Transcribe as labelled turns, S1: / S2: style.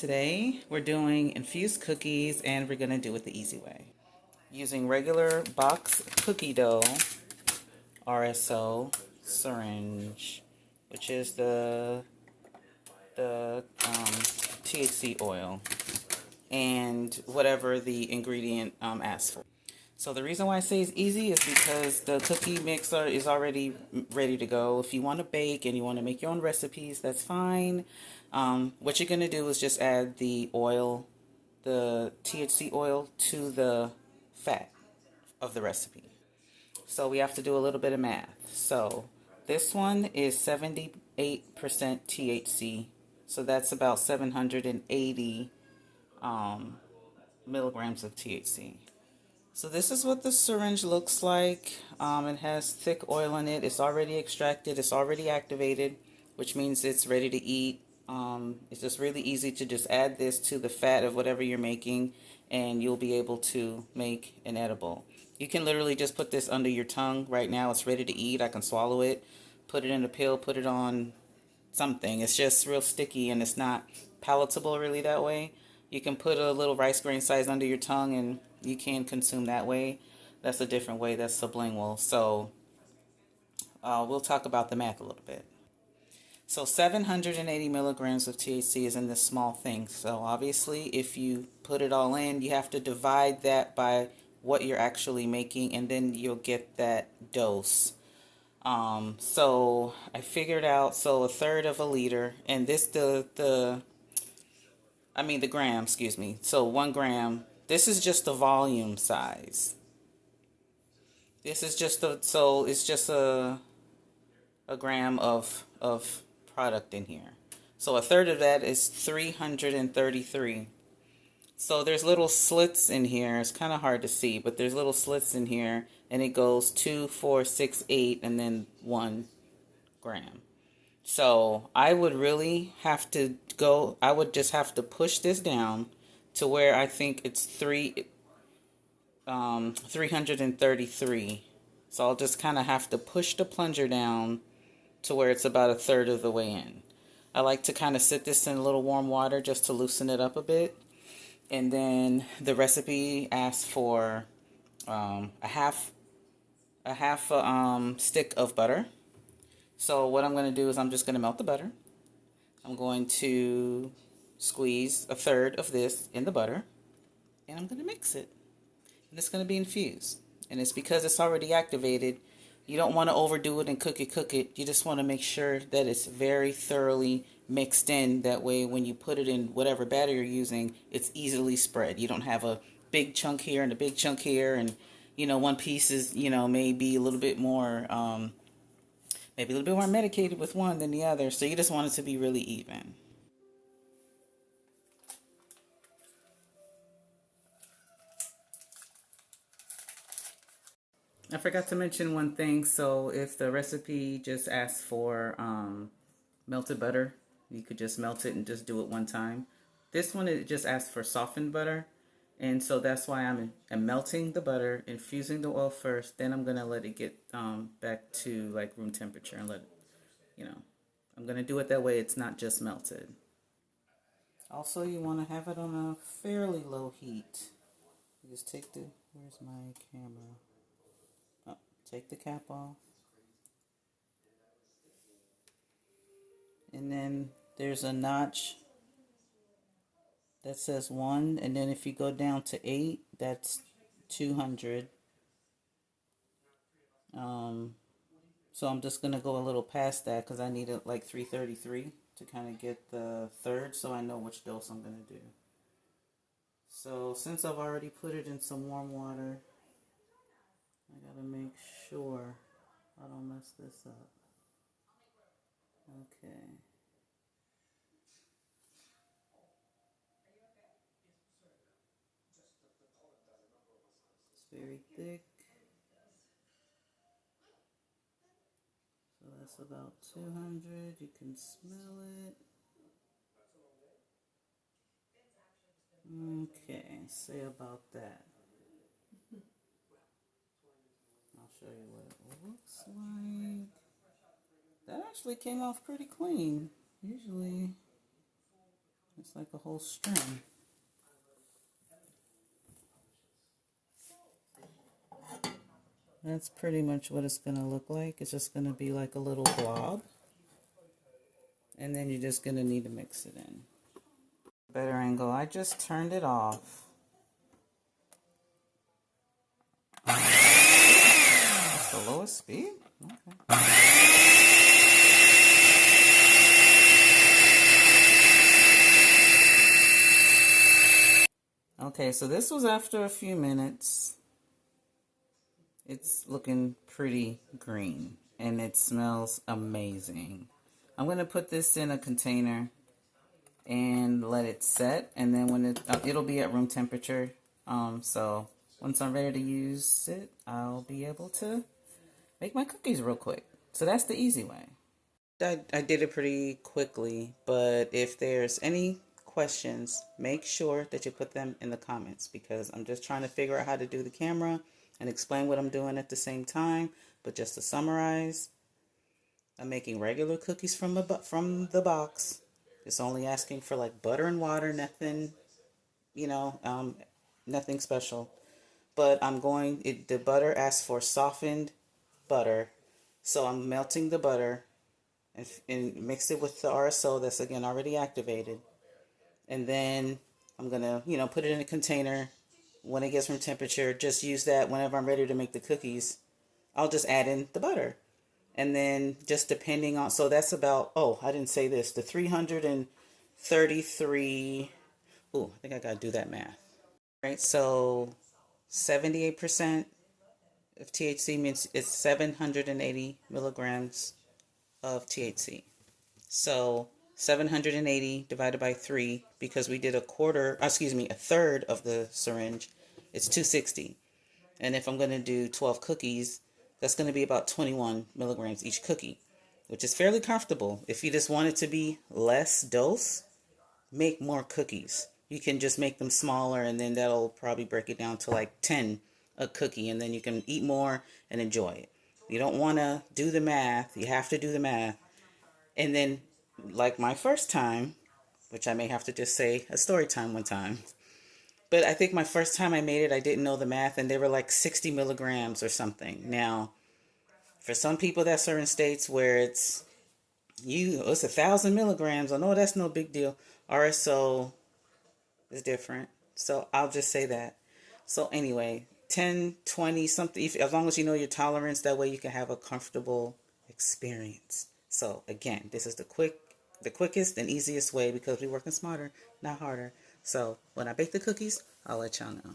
S1: Today we're doing infused cookies and we're going to do it the easy way. Using regular box cookie dough, RSO, syringe, which is the THC oil, and whatever the ingredient asks for. So the reason why I say it's easy is because the cookie mixer is already ready to go. If you want to bake and you want to make your own recipes, that's fine. What you're going to do is just add the oil, the THC oil, to the fat of the recipe. So we have to do a little bit of math. So this one is 78% THC. So that's about 780 milligrams of THC. So this is what the syringe looks like. It has thick oil in it. It's already extracted. It's already activated, which means it's ready to eat. It's just really easy to just add this to the fat of whatever you're making, and you'll be able to make an edible. You can literally just put this under your tongue. Right now it's ready to eat. I can swallow it, put it in a pill, put it on something. It's just real sticky and it's not palatable really that way. You can put a little rice grain size under your tongue and you can consume that way. That's a different way. That's sublingual. So we'll talk about the math a little bit. So 780 milligrams of THC is in this small thing. So obviously if you put it all in, you have to divide that by what you're actually making, and then you'll get that dose. So I figured out, so a third of a liter, and this the gram, excuse me. So 1 gram, this is just the volume size. This is just it's just a gram of product in here. So a third of that is 333. So there's little slits in here. It's kind of hard to see, but there's little slits in here, and it goes 2, 4, 6, 8, and then 1 gram. So I would really have to go, I would just have to push this down to where I think it's 333. So I'll just kind of have to push the plunger down to where it's about a third of the way in. I like to kind of sit this in a little warm water just to loosen it up a bit. And then the recipe asks for a half stick of butter. So what I'm going to do is I'm just going to melt the butter. I'm going to squeeze a third of this in the butter, and I'm going to mix it. And it's going to be infused. And it's because it's already activated. You don't want to overdo it and cook it. You just want to make sure that it's very thoroughly mixed in. That way when you put it in whatever batter you're using, it's easily spread. You don't have a big chunk here and a big chunk here, and one piece is maybe a little bit more medicated with one than the other. So you just want it to be really even. I forgot to mention one thing. So if the recipe just asks for melted butter, you could just melt it and just do it one time. This one, it just asks for softened butter. And so that's why I'm melting the butter, infusing the oil first, then I'm going to let it get back to like room temperature and let it, I'm going to do it that way it's not just melted. Also, you want to have it on a fairly low heat. You just take where's my camera? Oh, take the cap off. And then there's a notch that says 1, and then if you go down to 8, that's 200. So I'm just going to go a little past that because I need it like 333 to kind of get the third, so I know which dose I'm going to do. So since I've already put it in some warm water, I got to make sure I don't mess this up. Okay. It's very thick. So that's about 200. You can smell it. Okay, say about that. I'll show you what it looks like. That actually came off pretty clean. Usually It's like a whole string. That's pretty much what it's going to look like. It's just going to be like a little blob. And then you're just going to need to mix it in. Better angle. I just turned it off. That's the lowest speed? Okay. Okay, so this was after a few minutes. It's looking pretty green and it smells amazing. I'm going to put this in a container and let it set, and then when it'll be at room temperature. So once I'm ready to use it, I'll be able to make my cookies real quick. So that's the easy way. I did it pretty quickly, but if there's any questions, make sure that you put them in the comments, because I'm just trying to figure out how to do the camera and explain what I'm doing at the same time. But just to summarize, I'm making regular cookies from the box. It's only asking for like butter and water, nothing, nothing special. But the butter asks for softened butter. So I'm melting the butter and mix it with the RSO that's again already activated. And then I'm going to, put it in a container. When it gets room temperature, just use that whenever I'm ready to make the cookies. I'll just add in the butter. And then just depending on, so that's about, oh, I didn't say this, the 333, I think I got to do that math. Right, so 78% of THC means it's 780 milligrams of THC. So 780 divided by 3, because we did a third of the syringe, it's 260. And if I'm going to do 12 cookies, that's going to be about 21 milligrams each cookie, which is fairly comfortable. If you just want it to be less dose, make more cookies. You can just make them smaller, and then that'll probably break it down to like 10 a cookie, and then you can eat more and enjoy it. You don't want to do the math. You have to do the math. And then, like my first time, which I may have to just say a story time one time, but I think my first time I made it, I didn't know the math, and they were like 60 milligrams or something. Now, for some people, that's certain states where it's 1,000 milligrams. I know that's no big deal. RSO is different. So I'll just say that. So anyway, 10, 20, something, as long as you know your tolerance, that way you can have a comfortable experience. So again, this is the quickest and easiest way, because we're working smarter, not harder. So when I bake the cookies, I'll let y'all know.